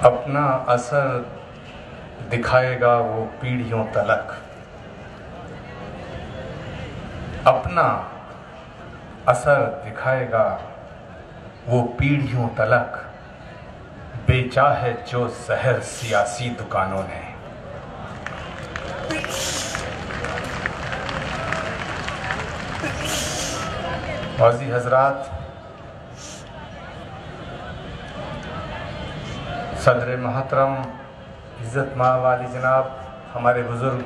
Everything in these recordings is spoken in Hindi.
अपना असर दिखाएगा वो पीढ़ियों तलक, अपना असर दिखाएगा वो पीढ़ियों तलक। बेचा है जो जहर सियासी दुकानों ने। वाजी हजरात, सदर मोहतरम इज़्ज़त माँ वाली जनाब हमारे बुजुर्ग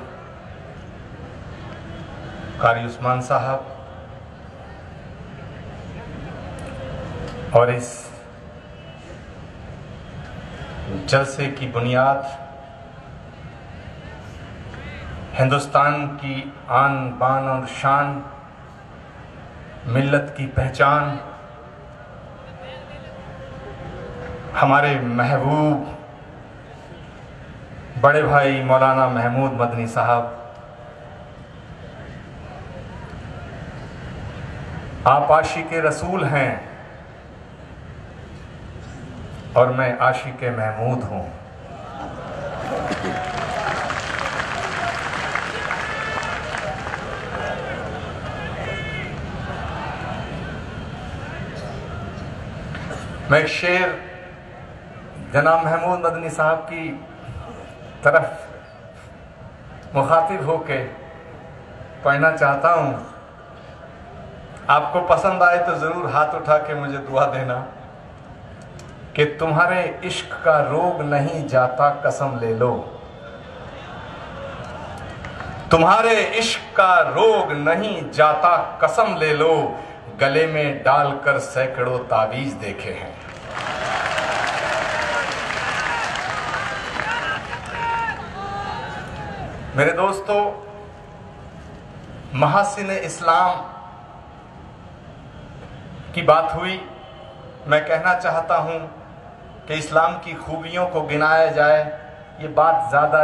कारी उस्मान साहब और इस जलसे की बुनियाद हिंदुस्तान की आन बान और शान, मिल्लत की पहचान, हमारे महबूब बड़े भाई मौलाना महमूद मदनी साहब, आप आशिक़ रसूल हैं और मैं आशिक़ महमूद हूँ। मैं एक शेर जनाब महमूद मदनी साहब की तरफ मुखातिब होके पढ़ना चाहता हूँ। आपको पसंद आए तो ज़रूर हाथ उठा के मुझे दुआ देना कि तुम्हारे इश्क का रोग नहीं जाता कसम ले लो, तुम्हारे इश्क का रोग नहीं जाता कसम ले लो, गले में डालकर सैकड़ों तावीज़ देखे हैं। मेरे दोस्तों, महासिन इस्लाम की बात हुई। मैं कहना चाहता हूं कि इस्लाम की खूबियों को गिनाया जाए, ये बात ज़्यादा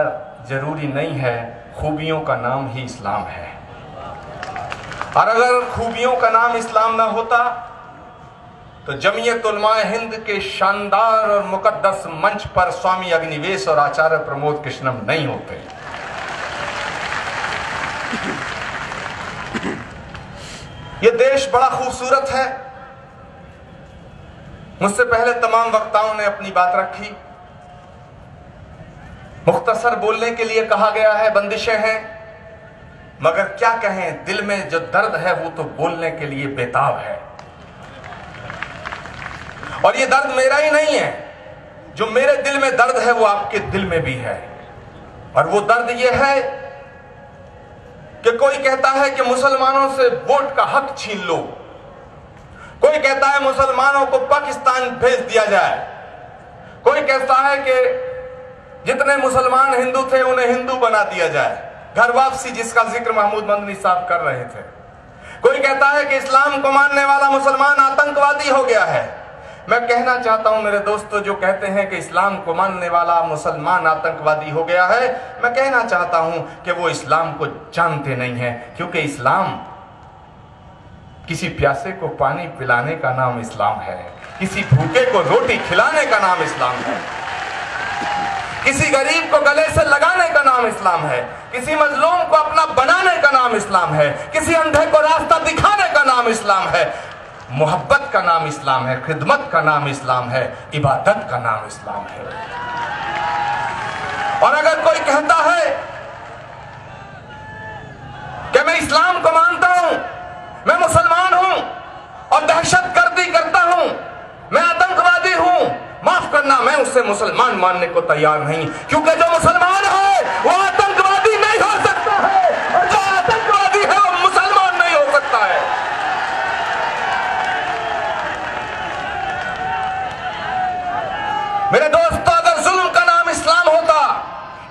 ज़रूरी नहीं है। खूबियों का नाम ही इस्लाम है, और अगर खूबियों का नाम इस्लाम ना होता तो जमीयत उलमाए हिंद के शानदार और मुकद्दस मंच पर स्वामी अग्निवेश और आचार्य प्रमोद कृष्णम नहीं होते। ये देश बड़ा खूबसूरत है। मुझसे पहले तमाम वक्ताओं ने अपनी बात रखी। मुख्तसर बोलने के लिए कहा गया है, बंदिशें हैं, मगर क्या कहें, दिल में जो दर्द है वो तो बोलने के लिए बेताब है। और ये दर्द मेरा ही नहीं है, जो मेरे दिल में दर्द है वो आपके दिल में भी है। और वो दर्द ये है कि कोई कहता है कि मुसलमानों से वोट का हक छीन लो, कोई कहता है मुसलमानों को पाकिस्तान भेज दिया जाए, कोई कहता है कि जितने मुसलमान हिंदू थे उन्हें हिंदू बना दिया जाए, घर वापसी जिसका जिक्र महमूद मदनी साहब कर रहे थे। कोई कहता है कि इस्लाम को मानने वाला मुसलमान आतंकवादी हो गया है। मैं कहना चाहता हूं मेरे दोस्तों, जो कहते हैं कि इस्लाम को मानने वाला मुसलमान आतंकवादी हो गया है, मैं कहना चाहता हूं कि वो इस्लाम को जानते नहीं हैं, क्योंकि इस्लाम किसी प्यासे को पानी पिलाने का नाम इस्लाम है, किसी भूखे को रोटी खिलाने का नाम इस्लाम है, किसी गरीब को गले से लगाने का नाम इस्लाम है, किसी मजलूम को अपना बनाने का नाम इस्लाम है, किसी अंधे को रास्ता दिखाने का नाम इस्लाम है, मोहब्बत का नाम इस्लाम है, खिदमत का नाम इस्लाम है, इबादत का नाम इस्लाम है। और अगर कोई कहता है कि मैं इस्लाम को मानता हूं, मैं मुसलमान हूं और दहशतगर्दी करता हूं, मैं आतंकवादी हूं, माफ करना, मैं उससे मुसलमान मानने को तैयार नहीं, क्योंकि जो मुसलमान है वो आतंकवादी नहीं हो सकता है, और जो आतंकवादी है वो मुसलमान नहीं हो सकता है। मेरे दोस्तों, अगर जुल्म का नाम इस्लाम होता,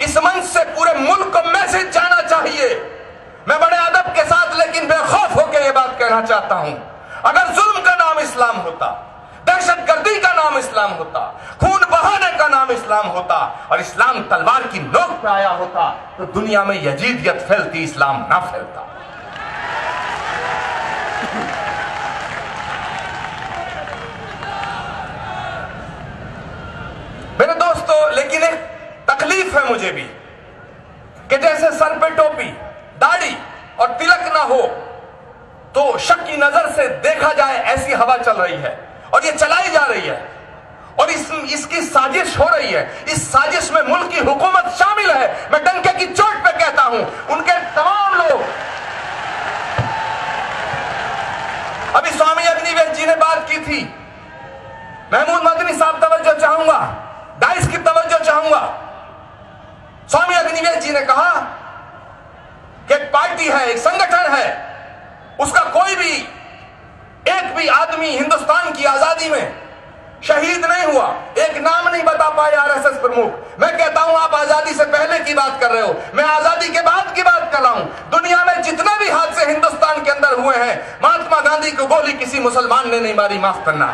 इस मंच से पूरे मुल्क को मैसेज जाना चाहिए। मैं बड़े अदब के साथ लेकिन बेखौफ होकर यह बात कहना चाहता हूं, अगर जुल्म का नाम इस्लाम होता, दहशतगर्दी का नाम इस्लाम होता, खून बहाने का नाम इस्लाम होता और इस्लाम तलवार की नोक पे आया होता, तो दुनिया में यजीदियत फैलती, इस्लाम ना फैलता। मेरे दोस्तों, लिए भी कि जैसे सर पे टोपी, दाढ़ी और तिलक ना हो तो शक की नजर से देखा जाए, ऐसी हवा चल रही है और ये चलाई जा रही है और इसकी साजिश हो रही है। इस साजिश में मुल्क की हुकूमत शामिल है। मैं डंके की चोट पे कहता हूं, उनके तमाम लोग। अभी स्वामी अग्निवेश जी ने बात की थी, महमूद मदनी साहब तवज्जो चाहूंगा, डाइस की तवज्जो चाहूंगा। स्वामी अग्निवेश जी ने कहा कि एक पार्टी है, एक संगठन है, उसका कोई भी एक भी आदमी हिंदुस्तान की आजादी में शहीद नहीं हुआ। एक नाम नहीं बता पाए आरएसएस प्रमुख। मैं कहता हूं आप आजादी से पहले की बात कर रहे हो, मैं आजादी के बाद की बात कर रहा हूं। दुनिया में जितने भी हादसे हिंदुस्तान के अंदर हुए हैं, महात्मा गांधी को गोली किसी मुसलमान ने नहीं मारी, माफ करना।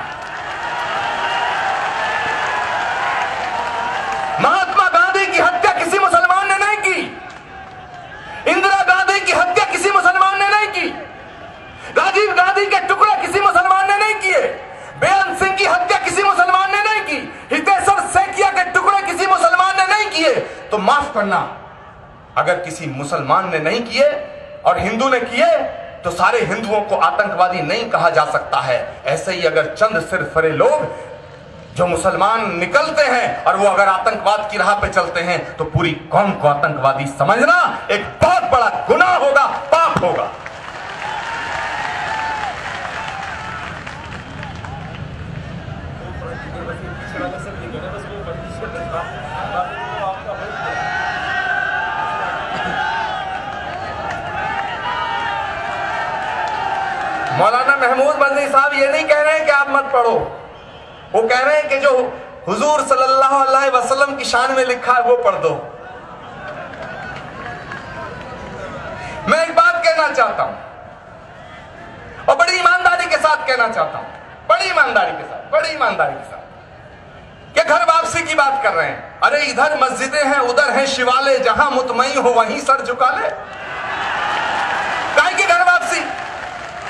महात्मा गांधी की हत्या किसी मुसलमान ने नहीं की। इंदिरा गांधी की हत्या किसी मुसलमान ने नहीं की। राजीव गांधी के टुकड़े किसी मुसलमान ने नहीं किए। बेअंत सिंह की हत्या किसी मुसलमान ने नहीं की। हितेश्वर सेठिया के टुकड़े किसी मुसलमान ने नहीं किए। तो माफ करना, अगर किसी मुसलमान ने नहीं किए और हिंदू ने किए तो सारे हिंदुओं को आतंकवादी नहीं कहा जा सकता है। ऐसे ही अगर चंद सिरफरे लोग जो मुसलमान निकलते हैं और वो अगर आतंकवाद की राह पे चलते हैं तो पूरी कौम को आतंकवादी समझना एक बहुत बड़ा गुनाह होगा, पाप होगा। मौलाना महमूद मदनी साहब ये नहीं कह रहे हैं कि आप मत पढ़ो, वो कह रहे हैं कि जो हुजूर सल्लल्लाहु अलैहि वसल्लम की शान में लिखा है वो पढ़ दो। मैं एक बात कहना चाहता हूं और बड़ी ईमानदारी के साथ कहना चाहता हूं, बड़ी ईमानदारी के साथ कि घर वापसी की बात कर रहे हैं। अरे इधर मस्जिदें हैं, उधर हैं शिवालय, जहां मुतमई हो वहीं सर झुका ले। काहे की घर वापसी?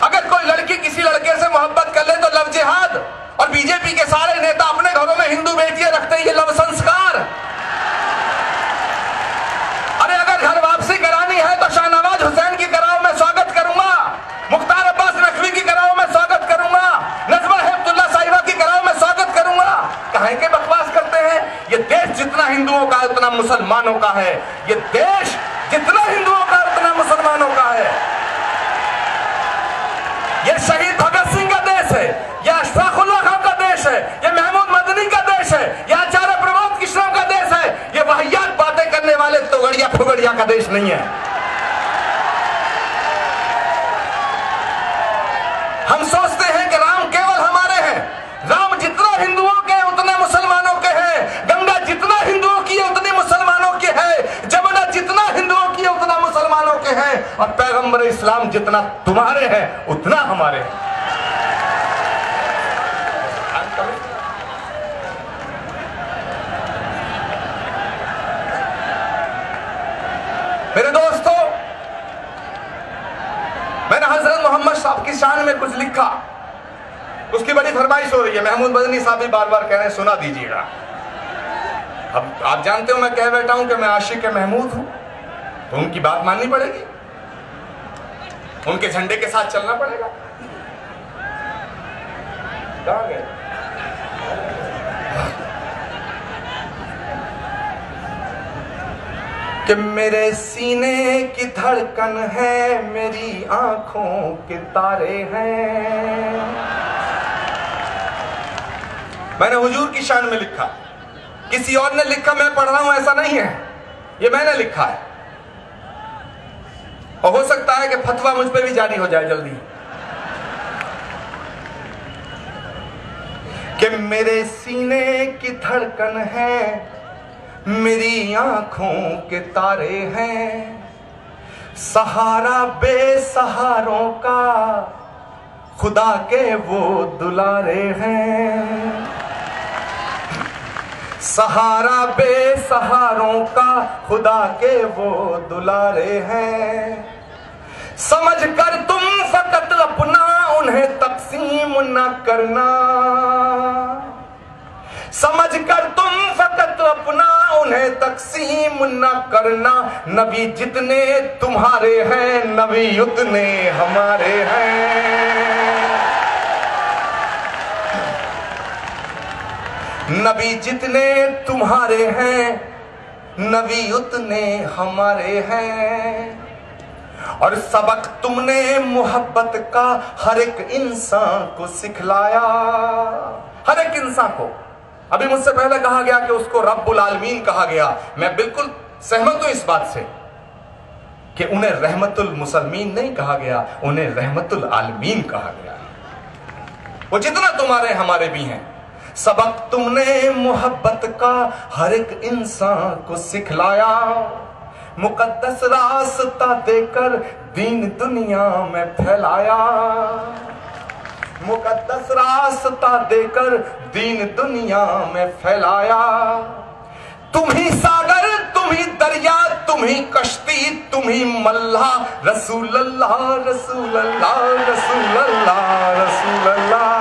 अगर कोई लड़की किसी लड़के से मोहब्बत कर ले तो लव जिहाद, और बीजेपी के सारे नेता अपने घरों में हिंदू बेटियां रखते हैं, ये लव संस्कार। अरे अगर घर वापसी करानी है तो शाहनवाज हुसैन की कराओ, मैं स्वागत करूंगा। मुख्तार अब्बास नकवी की कराओ, मैं स्वागत करूंगा। नजमा हेपतुल्ला साहिबा की कराओ, मैं स्वागत करूंगा। काहे के बकवास करते हैं? ये देश जितना हिंदुओं का उतना मुसलमानों का है। ये देश जितना हिंदुओं का उतना मुसलमानों का है। ये शहीद भगत सिंह का देश है, यह अशफाकुल्लाह खान का देश है, यह महमूद मदनी का देश है, यह आचार्य प्रमोद किशोर का देश है। यह वाहियात बातें करने वाले तोगड़िया फुगड़िया का देश नहीं है। हम सोचते हैं कि राम केवल हमारे हैं। राम जितना हिंदुओं के उतने मुसलमानों के हैं। गंगा जितना हिंदुओं की है उतनी मुसलमानों की है। जमुना जितना हिंदुओं की है उतना मुसलमानों के हैं। और पैगंबर इस्लाम जितना तुम्हारे हैं उतना हमारे हैं। मेरे दोस्तों, मैंने हजरत मोहम्मद साहब की शान में कुछ लिखा, उसकी बड़ी फरमाइश हो रही है। महमूद मदनी साहब भी बार बार कह रहे हैं सुना दीजिएगा। अब आप जानते हो मैं कह बैठा हूं कि मैं आशिक महमूद हूं, तो उनकी बात माननी पड़ेगी, उनके झंडे के साथ चलना पड़ेगा। कहां गए? कि मेरे सीने की धड़कन है, मेरी आंखों के तारे हैं। मैंने हुजूर की शान में लिखा, किसी और ने लिखा मैं पढ़ रहा हूं ऐसा नहीं है, ये मैंने लिखा है। और हो सकता है कि फतवा मुझ पे भी जारी हो जाए जल्दी। कि मेरे सीने की धड़कन है, मेरी आंखों के तारे हैं। सहारा बेसहारों का खुदा के वो दुलारे हैं। सहारा बेसहारों का खुदा के वो दुलारे हैं। समझ कर तुम फकत अपना उन्हें तकसीम न करना। समझ कर तुम फकत अपना उन्हें तकसीम न करना। नबी जितने तुम्हारे हैं, नबी उतने हमारे हैं। नबी जितने तुम्हारे हैं, नबी उतने हमारे हैं। और सबक तुमने मोहब्बत का हर एक इंसान को सिखलाया। हर एक इंसान को। अभी मुझसे पहले कहा गया कि उसको रब्बुल आलमीन कहा गया। मैं बिल्कुल सहमत हूं इस बात से कि उन्हें रहमतुल मुसलमीन नहीं कहा गया, उन्हें रहमतुल आलमीन कहा गया। वो जितना तुम्हारे हमारे भी हैं। सबक तुमने मोहब्बत का हर एक इंसान को सिखलाया। मुकद्दस रास्ता देकर दीन दुनिया में फैलाया। मुकद्दस रास्ता देकर दीन दुनिया में फैलाया। तुम ही सागर, तुम ही दरिया, तुम ही कश्ती, तुम ही मल्लाह। रसूल अल्लाह, रसूल अल्लाह, रसूल अल्लाह, रसूल अल्लाह।